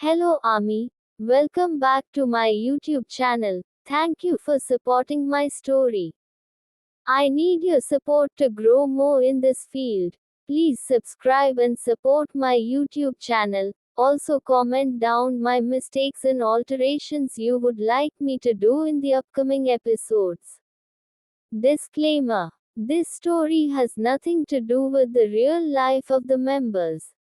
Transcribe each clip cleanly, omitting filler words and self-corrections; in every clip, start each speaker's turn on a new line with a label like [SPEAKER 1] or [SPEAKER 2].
[SPEAKER 1] Hello Ami, welcome back to my YouTube channel. Thank you for supporting my story. I need your support to grow more in this field. Please subscribe and support my YouTube channel. Also comment down my mistakes and alterations you would like me to do in the upcoming episodes. Disclaimer: this story has nothing to do with the real life of the members.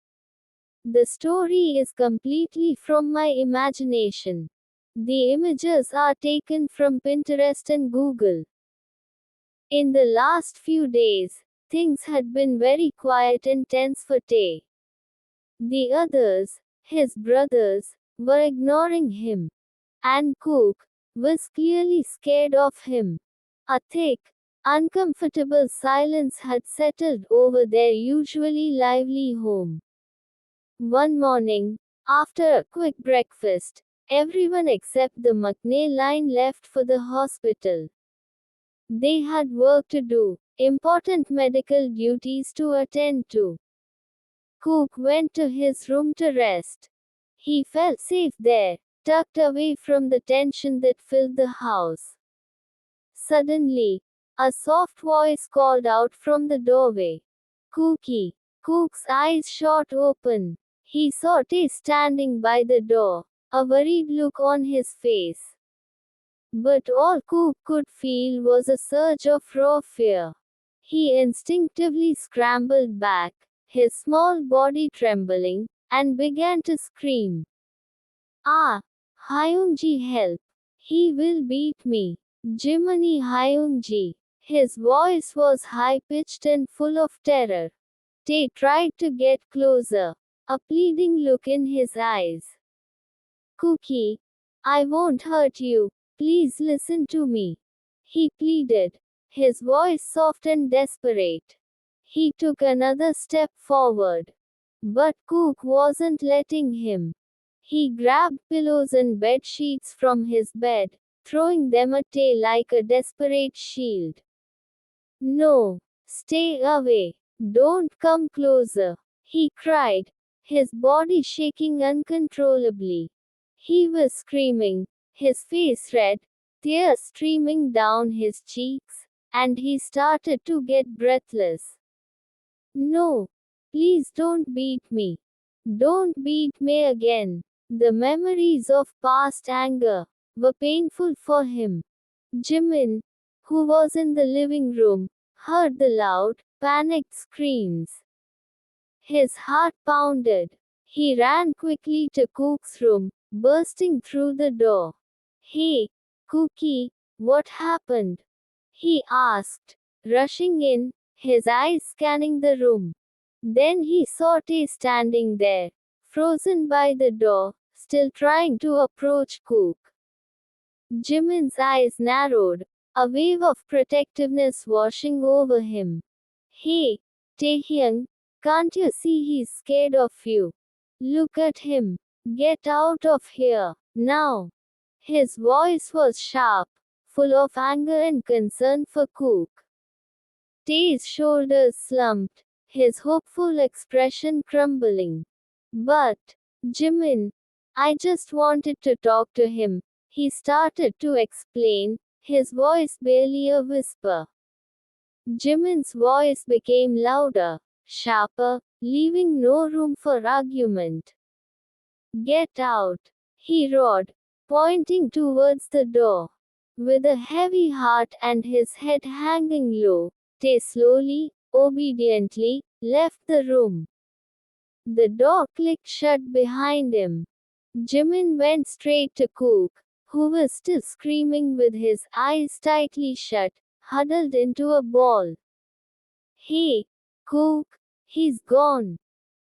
[SPEAKER 1] The story is completely from my imagination. The images are taken from Pinterest and Google. In the last few days, things had been very quiet and tense for Tay. The others, his brothers, were ignoring him. And Cook was clearly scared of him. A thick, uncomfortable silence had settled over their usually lively home. One morning, after a quick breakfast, everyone except the McNay line left for the hospital. They had work to do, important medical duties to attend to. Cook went to his room to rest. He felt safe there, tucked away from the tension that filled the house. Suddenly, a soft voice called out from the doorway. Cookie! Cook's eyes shot open. He saw Tay standing by the door, a worried look on his face. But all Cook could feel was a surge of raw fear. He instinctively scrambled back, his small body trembling, and began to scream. Ah! Hyungji, help! He will beat me! Jiminy Hyungji! His voice was high-pitched and full of terror. Tay tried to get closer, a pleading look in his eyes. Cookie, I won't hurt you. Please listen to me. He pleaded, his voice soft and desperate. He took another step forward. But Cook wasn't letting him. He grabbed pillows and bed sheets from his bed, throwing them at Tay like a desperate shield. No, stay away. Don't come closer, he cried, his body shaking uncontrollably. He was screaming, his face red, tears streaming down his cheeks, and he started to get breathless. No, please don't beat me. Don't beat me again. The memories of past anger were painful for him. Jimin, who was in the living room, heard the loud, panicked screams. His heart pounded. He ran quickly to Cook's room, bursting through the door. Hey, Cookie, what happened? He asked, rushing in, his eyes scanning the room. Then he saw Tay standing there, frozen by the door, still trying to approach Cook. Jimin's eyes narrowed, a wave of protectiveness washing over him. Hey, Taehyung, can't you see he's scared of you? Look at him. Get out of here, now. His voice was sharp, full of anger and concern for Cook. Tae's shoulders slumped, his hopeful expression crumbling. But, Jimin, I just wanted to talk to him, he started to explain, his voice barely a whisper. Jimin's voice became louder, sharper, leaving no room for argument. Get out, he roared, pointing towards the door. With a heavy heart and his head hanging low, Tae slowly, obediently, left the room. The door clicked shut behind him. Jimin went straight to Cook, who was still screaming with his eyes tightly shut, huddled into a ball. Hey, Cook, he's gone.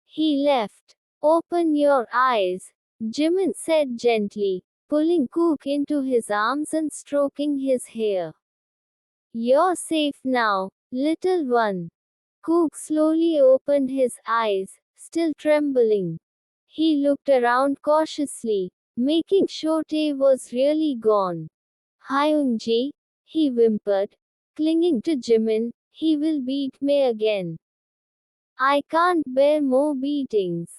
[SPEAKER 1] He left. Open your eyes, Jimin said gently, pulling Cook into his arms and stroking his hair. You're safe now, little one. Cook slowly opened his eyes, still trembling. He looked around cautiously, making sure Tae was really gone. Hyungji, he whimpered, clinging to Jimin, he will beat me again. I can't bear more beatings.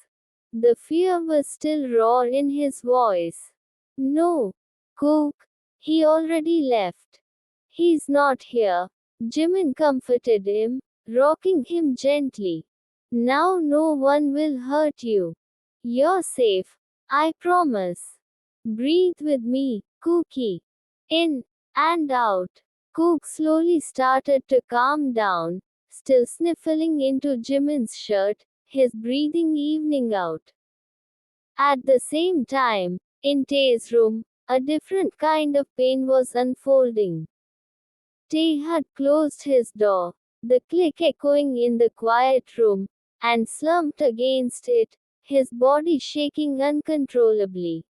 [SPEAKER 1] The fear was still raw in his voice. No, Cook. He already left. He's not here. Jimin comforted him, rocking him gently. Now no one will hurt you. You're safe. I promise. Breathe with me, Cookie. In and out. Cook slowly started to calm down, still sniffling into Jimin's shirt, his breathing evening out. At the same time, in Tae's room, a different kind of pain was unfolding. Tae had closed his door, the click echoing in the quiet room, and slumped against it, his body shaking uncontrollably.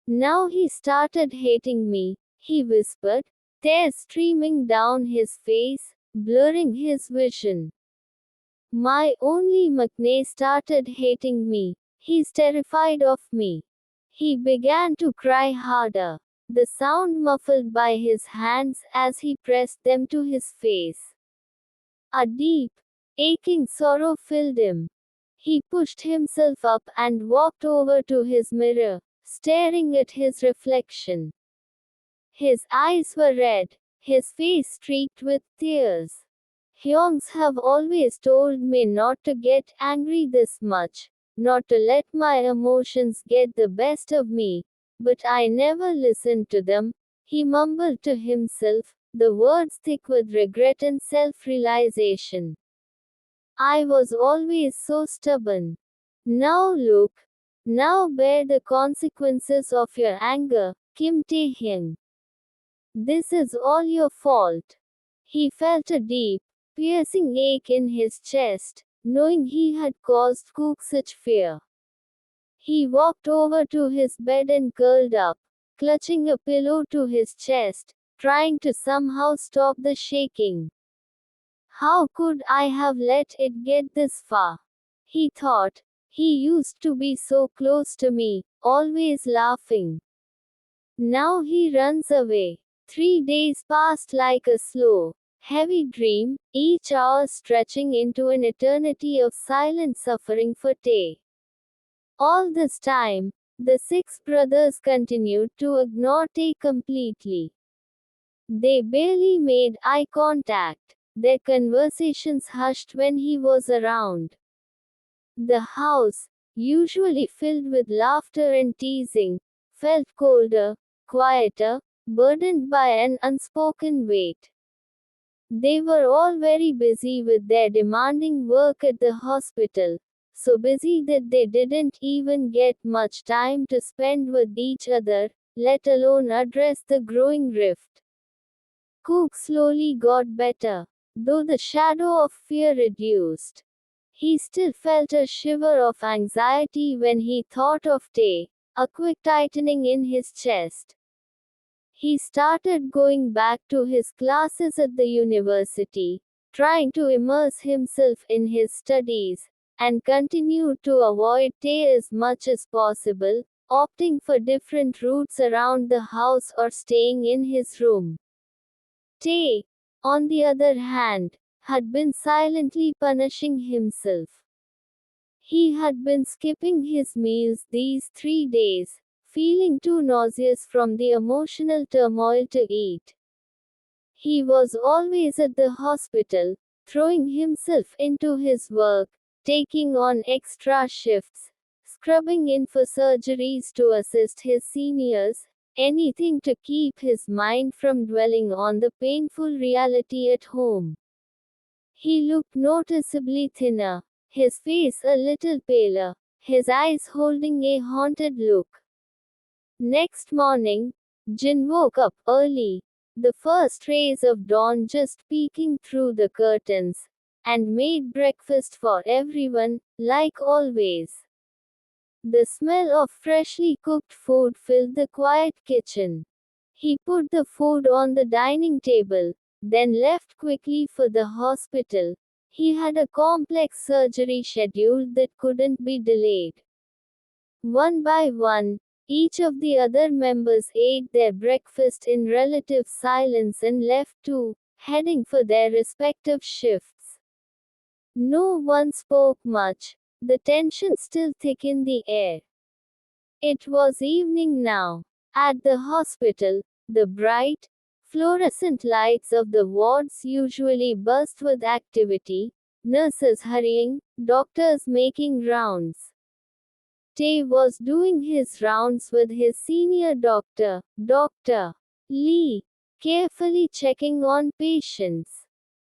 [SPEAKER 1] Now he started hating me, he whispered, tears streaming down his face, blurring his vision. My only Maknae started hating me. He's terrified of me. He began to cry harder, the sound muffled by his hands as he pressed them to his face. A deep, aching sorrow filled him. He pushed himself up and walked over to his mirror, staring at his reflection. His eyes were red, his face streaked with tears. Hyungs have always told me not to get angry this much, not to let my emotions get the best of me, but I never listened to them, he mumbled to himself, the words thick with regret and self-realization. I was always so stubborn. Now look. Now bear the consequences of your anger, Kim Tae-hyung. This is all your fault. He felt a deep, piercing ache in his chest, knowing he had caused Cook such fear. He walked over to his bed and curled up, clutching a pillow to his chest, trying to somehow stop the shaking. How could I have let it get this far? He thought. He used to be so close to me, always laughing. Now he runs away. 3 days passed like a slow, heavy dream, each hour stretching into an eternity of silent suffering for Tae. All this time, the six brothers continued to ignore Tae completely. They barely made eye contact, their conversations hushed when he was around. The house, usually filled with laughter and teasing, felt colder, quieter, burdened by an unspoken weight. They were all very busy with their demanding work at the hospital, so busy that they didn't even get much time to spend with each other, let alone address the growing rift. Cook slowly got better, though the shadow of fear reduced. He still felt a shiver of anxiety when he thought of Tae, a quick tightening in his chest. He started going back to his classes at the university, trying to immerse himself in his studies, and continued to avoid Tae as much as possible, opting for different routes around the house or staying in his room. Tae, on the other hand, had been silently punishing himself. He had been skipping his meals these 3 days, feeling too nauseous from the emotional turmoil to eat. He was always at the hospital, throwing himself into his work, taking on extra shifts, scrubbing in for surgeries to assist his seniors, anything to keep his mind from dwelling on the painful reality at home. He looked noticeably thinner, his face a little paler, his eyes holding a haunted look. Next morning, Jin woke up early, the first rays of dawn just peeking through the curtains, and made breakfast for everyone, like always. The smell of freshly cooked food filled the quiet kitchen. He put the food on the dining table, then left quickly for the hospital. He had a complex surgery scheduled that couldn't be delayed. One by one, each of the other members ate their breakfast in relative silence and left too, heading for their respective shifts. No one spoke much, the tension still thick in the air. It was evening now. At the hospital, the bright, fluorescent lights of the wards usually buzzed with activity, nurses hurrying, doctors making rounds. Tay was doing his rounds with his senior doctor, Dr. Lee, carefully checking on patients.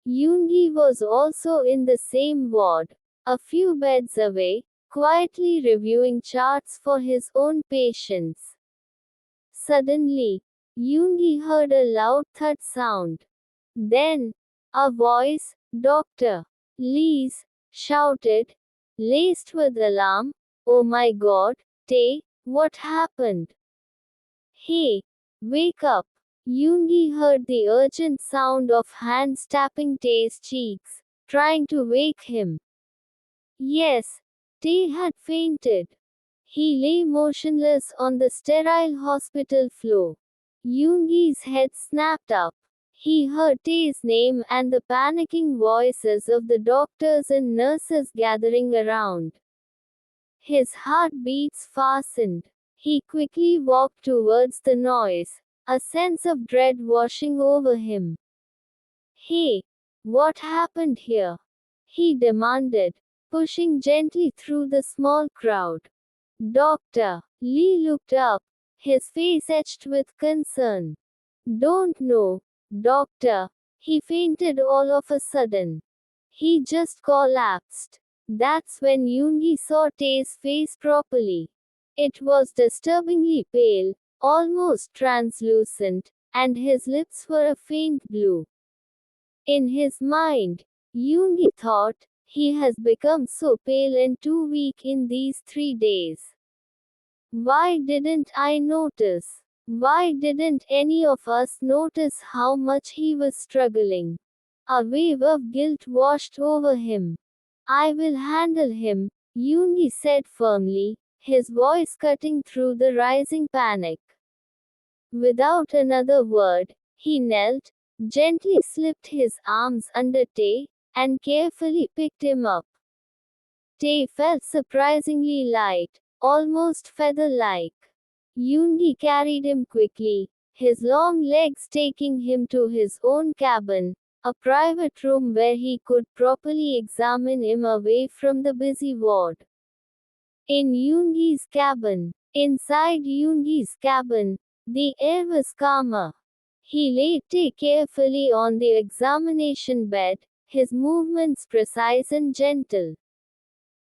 [SPEAKER 1] Yoongi was also in the same ward, a few beds away, quietly reviewing charts for his own patients. Suddenly, Yoongi heard a loud thud sound. Then, a voice, Dr. Lee's, shouted, laced with alarm, "Oh my god, Tay, what happened? Hey, wake up!" Yoongi heard the urgent sound of hands tapping Tay's cheeks, trying to wake him. Yes, Tay had fainted. He lay motionless on the sterile hospital floor. Yoongi's head snapped up. He heard Tae's name and the panicking voices of the doctors and nurses gathering around. His heartbeats fastened. He quickly walked towards the noise, a sense of dread washing over him. "Hey, what happened here?" he demanded, pushing gently through the small crowd. Dr. Lee looked up, his face etched with concern. "Don't know, doctor. He fainted all of a sudden. He just collapsed." That's when Yoongi saw Tae's face properly. It was disturbingly pale, almost translucent, and his lips were a faint blue. In his mind, Yoongi thought, he has become so pale and too weak in these 3 days. Why didn't I notice? Why didn't any of us notice how much he was struggling? A wave of guilt washed over him. "I will handle him," Yoongi said firmly, his voice cutting through the rising panic. Without another word, he knelt, gently slipped his arms under Tae, and carefully picked him up. Tae felt surprisingly light, almost feather-like. Yoongi carried him quickly, his long legs taking him to his own cabin, a private room where he could properly examine him away from the busy ward. Inside Yoongi's cabin, the air was calmer. He laid Tae carefully on the examination bed, his movements precise and gentle.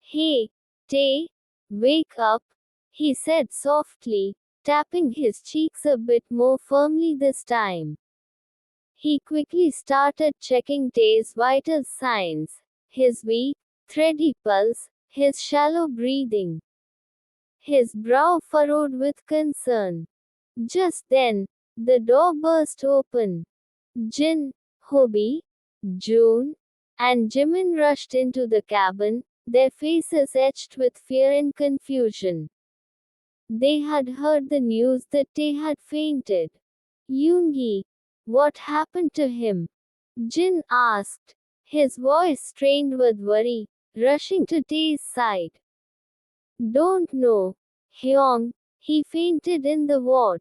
[SPEAKER 1] "Hey, Tae, wake up," he said softly, tapping his cheeks a bit more firmly this time. He quickly started checking Tae's vital signs, his weak, thready pulse, his shallow breathing, his brow furrowed with concern. Just then, the door burst open. Jin, Hobie, June, and Jimin rushed into the cabin, their faces etched with fear and confusion. They had heard the news that Tae had fainted. "Yoongi, what happened to him?" Jin asked, his voice strained with worry, rushing to Tae's side. "Don't know, Hyung. He fainted in the ward.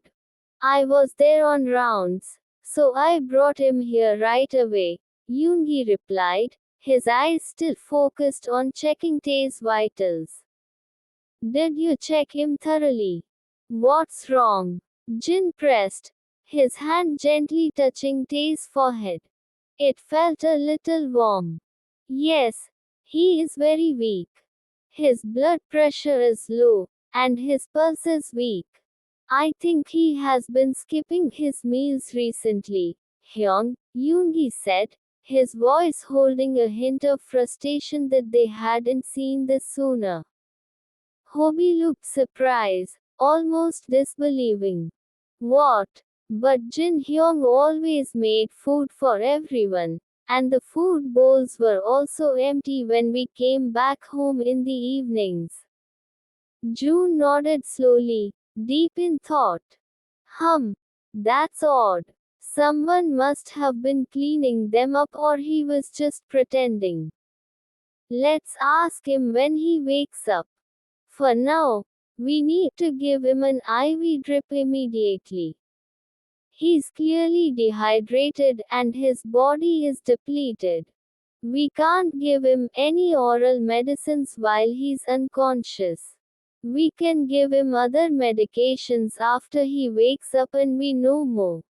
[SPEAKER 1] I was there on rounds, so I brought him here right away," Yoongi replied, his eyes still focused on checking Tae's vitals. "Did you check him thoroughly? What's wrong?" Jin pressed, his hand gently touching Tae's forehead. It felt a little warm. "Yes, he is very weak. His blood pressure is low, and his pulse is weak. I think he has been skipping his meals recently," Hyung, Yoongi said, his voice holding a hint of frustration that they hadn't seen this sooner. Hobie looked surprised, almost disbelieving. "What? But Jin Hyung always made food for everyone, and the food bowls were also empty when we came back home in the evenings." June nodded slowly, deep in thought. That's odd. Someone must have been cleaning them up or he was just pretending." Let's ask him when he wakes up. For now, we need to give him an IV drip immediately. He's clearly dehydrated and his body is depleted. We can't give him any oral medicines while he's unconscious. We can give him other medications after he wakes up and we know more.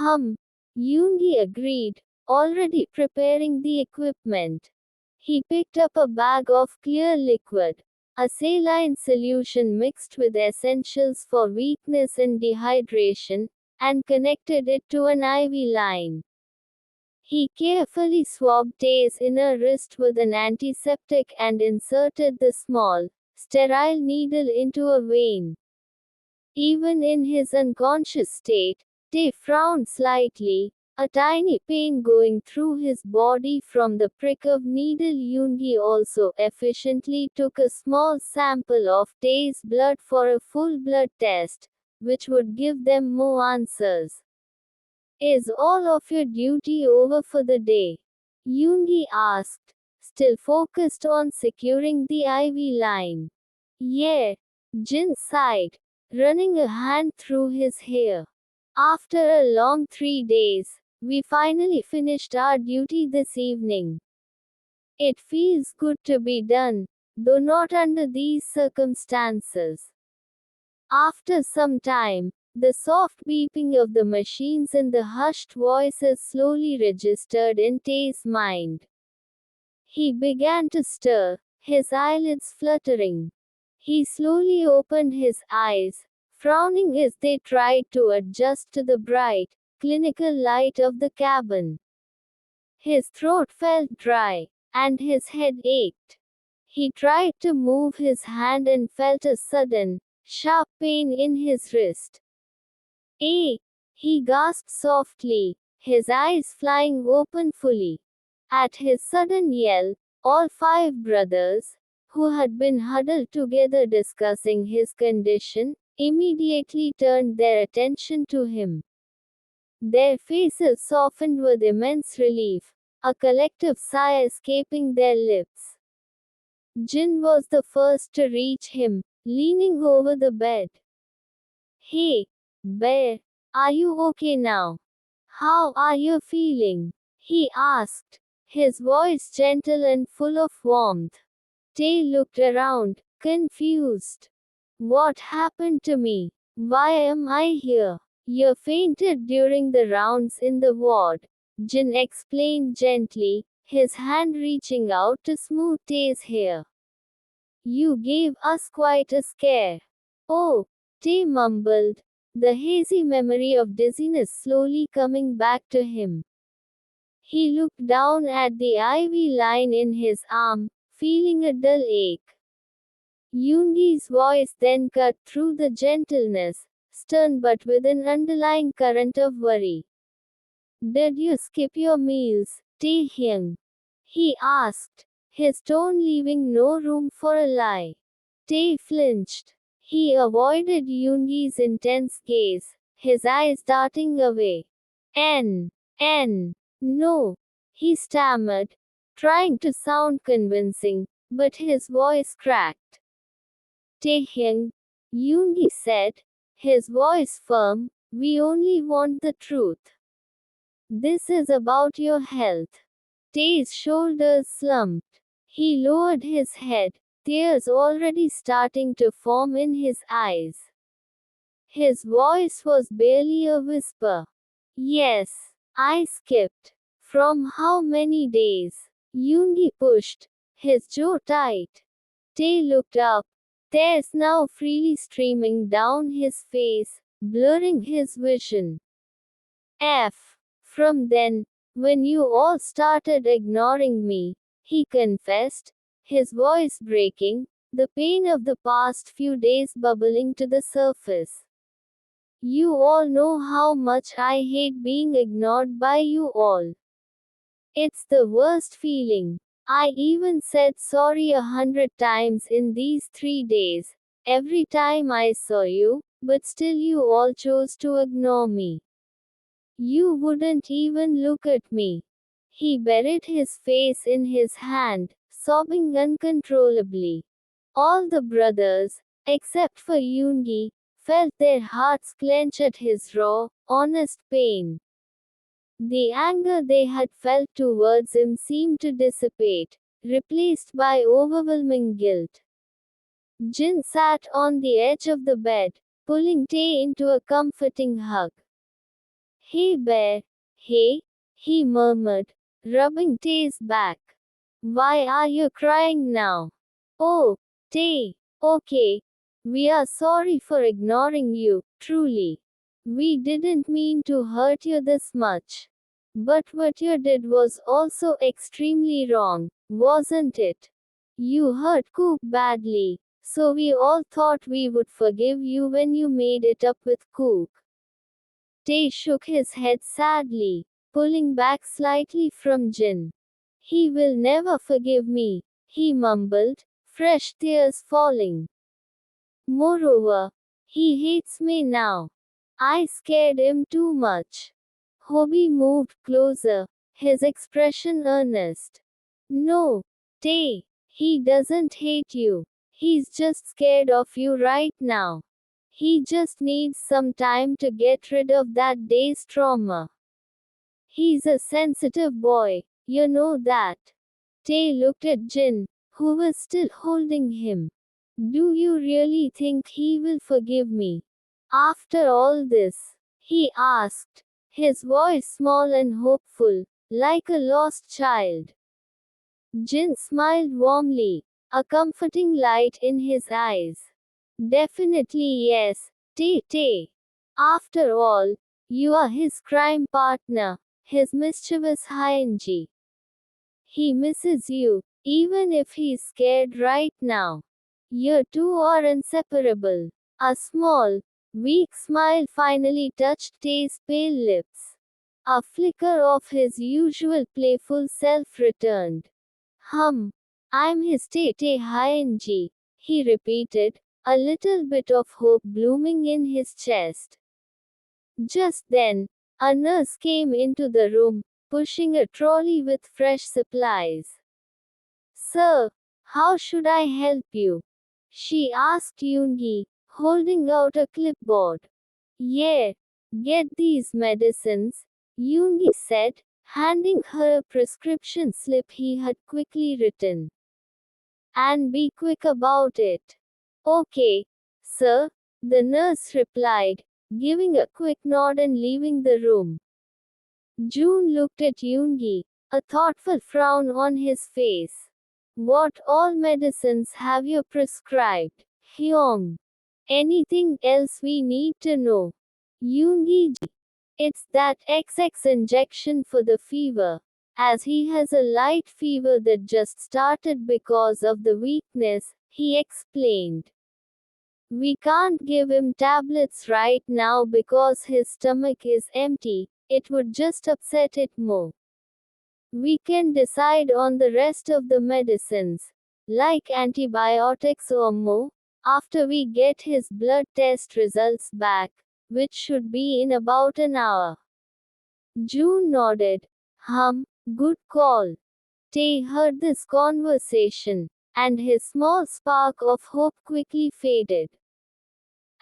[SPEAKER 1] Yoongi agreed, already preparing the equipment. He picked up a bag of clear liquid, a saline solution mixed with essentials for weakness and dehydration, and connected it to an IV line. He carefully swabbed Tae's inner wrist with an antiseptic and inserted the small, sterile needle into a vein. Even in his unconscious state, Tae frowned slightly, a tiny pain going through his body from the prick of needle. Yoongi also efficiently took a small sample of Tae's blood for a full blood test, which would give them more answers. Is all of your duty over for the day? Yoongi asked, still focused on securing the IV line. Yeah, Jin sighed, running a hand through his hair. After a long 3 days, we finally finished our duty this evening. It feels good to be done, though not under these circumstances. After some time, the soft beeping of the machines and the hushed voices slowly registered in Tae's mind. He began to stir, his eyelids fluttering. He slowly opened his eyes, frowning as they tried to adjust to the bright, clinical light of the cabin. His throat felt dry, and his head ached. He tried to move his hand and felt a sudden, sharp pain in his wrist. Eh! He gasped softly, his eyes flying open fully. At his sudden yell, all 5 brothers, who had been huddled together discussing his condition, immediately turned their attention to him. Their faces softened with immense relief, a collective sigh escaping their lips. Jin was the first to reach him, leaning over the bed. Hey, Bear, are you okay now? How are you feeling? He asked, his voice gentle and full of warmth. Tae looked around, confused. What happened to me? Why am I here? You fainted during the rounds in the ward, Jin explained gently, his hand reaching out to smooth Tae's hair. You gave us quite a scare. Oh, Tae mumbled, the hazy memory of dizziness slowly coming back to him. He looked down at the IV line in his arm, feeling a dull ache. Yoongi's voice then cut through the gentleness, stern but with an underlying current of worry. Did you skip your meals, Taehyung? He asked, his tone leaving no room for a lie. Tae flinched. He avoided Yoongi's intense gaze, his eyes darting away. No, he stammered, trying to sound convincing, but his voice cracked. Taehyung, Yoongi said, his voice firm, we only want the truth. This is about your health. Tae's shoulders slumped. He lowered his head, tears already starting to form in his eyes. His voice was barely a whisper. Yes, I skipped. From how many days? Yoongi pushed, his jaw tight. Tae looked up. Tears now freely streaming down his face, blurring his vision. From then, when you all started ignoring me, he confessed, his voice breaking, the pain of the past few days bubbling to the surface. You all know how much I hate being ignored by you all. It's the worst feeling. I even said sorry 100 times in these 3 days, every time I saw you, but still you all chose to ignore me. You wouldn't even look at me. He buried his face in his hand, sobbing uncontrollably. All the brothers, except for Yoongi, felt their hearts clench at his raw, honest pain. The anger they had felt towards him seemed to dissipate, replaced by overwhelming guilt. Jin sat on the edge of the bed, pulling Tae into a comforting hug. Hey bear, hey, he murmured, rubbing Tae's back. Why are you crying now? Oh, Tae, okay. We are sorry for ignoring you, truly. We didn't mean to hurt you this much. But what you did was also extremely wrong, wasn't it? You hurt Cook badly, so we all thought we would forgive you when you made it up with Cook. Tae shook his head sadly, pulling back slightly from Jin. He will never forgive me, he mumbled, fresh tears falling. Moreover, he hates me now. I scared him too much. Hobie moved closer, his expression earnest. No, Tae, he doesn't hate you. He's just scared of you right now. He just needs some time to get rid of that day's trauma. He's a sensitive boy, you know that. Tae looked at Jin, who was still holding him. Do you really think he will forgive me? After all this? He asked, his voice small and hopeful, like a lost child. Jin smiled warmly, a comforting light in his eyes. Definitely yes, Tae. After all, you are his crime partner, his mischievous Hyunji. He misses you, even if he's scared right now. You two are inseparable. A small, weak smile finally touched Tae's pale lips. A flicker of his usual playful self returned. I'm his Tae Hyunji, he repeated, a little bit of hope blooming in his chest. Just then, a nurse came into the room, pushing a trolley with fresh supplies. Sir, how should I help you? She asked Yoongi, holding out a clipboard. Yeah, get these medicines, Yoongi said, handing her a prescription slip he had quickly written. And be quick about it. Okay, sir, the nurse replied, giving a quick nod and leaving the room. June looked at Yoongi, a thoughtful frown on his face. What all medicines have you prescribed, Hyung? Anything else we need to know? Yoongi ji. It's that XX injection for the fever. As he has a light fever that just started because of the weakness, he explained. We can't give him tablets right now because his stomach is empty, it would just upset it more. We can decide on the rest of the medicines, like antibiotics or more, after we get his blood test results back, which should be in about an hour. June nodded. Good call. Tae heard this conversation, and his small spark of hope quickly faded.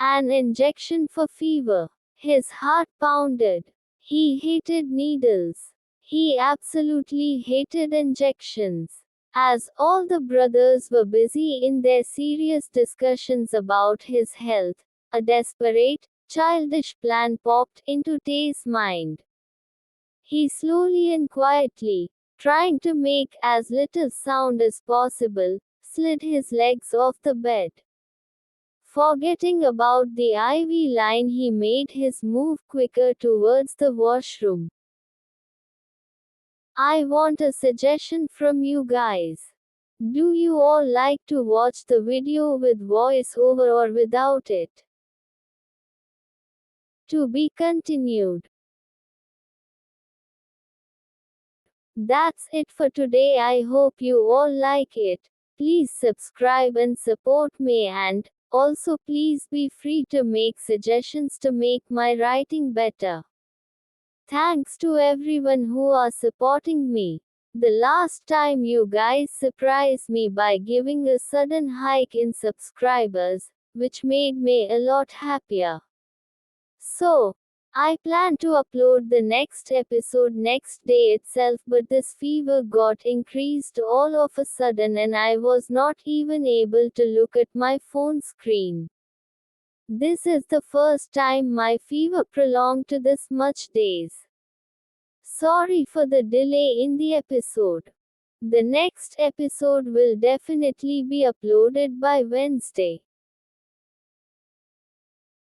[SPEAKER 1] An injection for fever. His heart pounded. He hated needles. He absolutely hated injections. As all the brothers were busy in their serious discussions about his health, a desperate, childish plan popped into Tae's mind. He slowly and quietly, trying to make as little sound as possible, slid his legs off the bed. Forgetting about the IV line, he made his move quicker towards the washroom. I want a suggestion from you guys. Do you all like to watch the video with voice over or without it? To be continued. That's it for today. I hope you all like it. Please subscribe and support me, and also please be free to make suggestions to make my writing better. Thanks to everyone who are supporting me. The last time you guys surprised me by giving a sudden hike in subscribers, which made me a lot happier. So, I plan to upload the next episode next day itself, but this fever got increased all of a sudden and I was not even able to look at my phone screen. This is the first time my fever prolonged to this much days. Sorry for the delay in the episode. The next episode will definitely be uploaded by Wednesday.